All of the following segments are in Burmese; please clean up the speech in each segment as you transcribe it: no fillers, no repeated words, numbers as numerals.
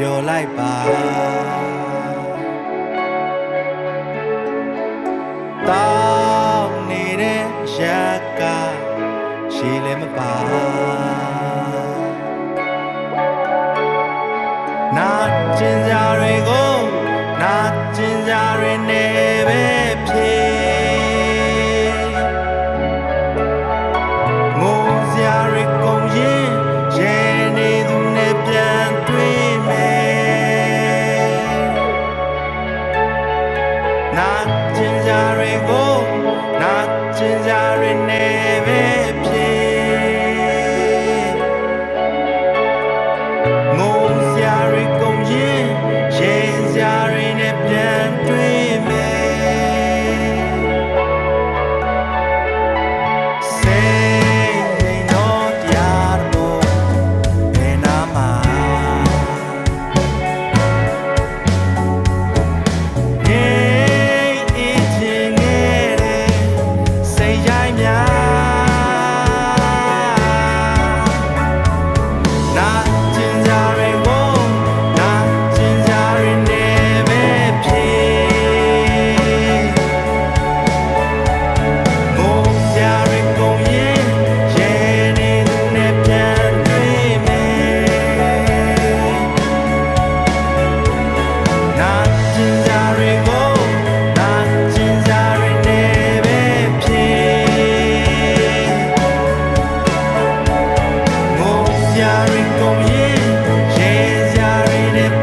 ပြောလိုက်ပါတောင်းနေတဲ့ရက်ကရှည်လည်းမပါနာကျင်ကြတွေကိုနာကျင်ကြတွေနဲ့ပဲဖြေငိုစရာတွေကုန်ရင်ရဲနေသူနဲ့ပြန်တွေ့မယ်နာကျင်ကြတွေကိုနာကျင်ကြတွေနဲ့ပဲဖြေငိုစရာတွေကုန်ရင်ရဲစရာတွေနဲ့ပြန်တွေ့မယ်စိတ်တော့တရားတော့ဘယ်နာမှာနာကျင်ကြတွေကိုနာကျင်ကြတွေနဲ့ပဲဖြေငိုစရာတွေကုန်ရင်ရဲနေသူနဲ့ပြန်တွေ့မယ်နာကျင်ကြတွေကိုနာကျင်ကြတွေနဲ့ပဲဖြေငိုစရာတွေကုန်ရင်ရဲစရာတွေနဲ့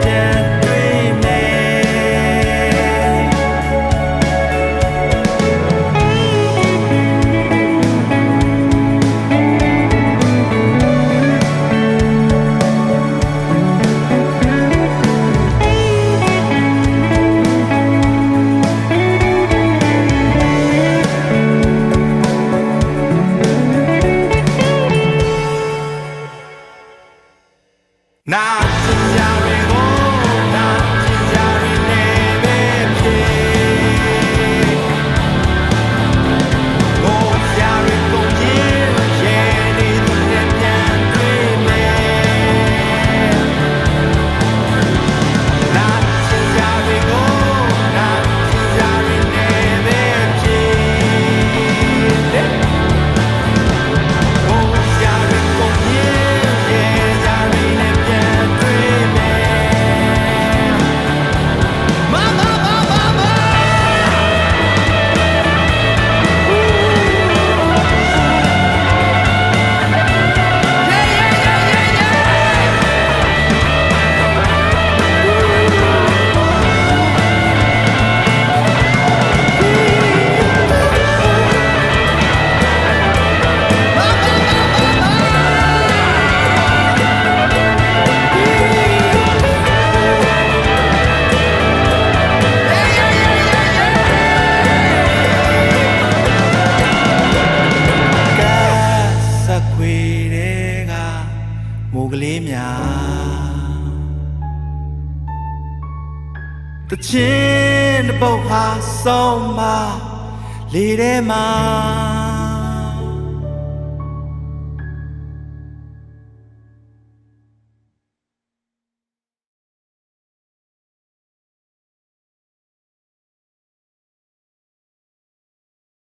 မိုးကလေးများတချင်းတစ်ပုတ်ဟာဆုံးမလေထဲမှာ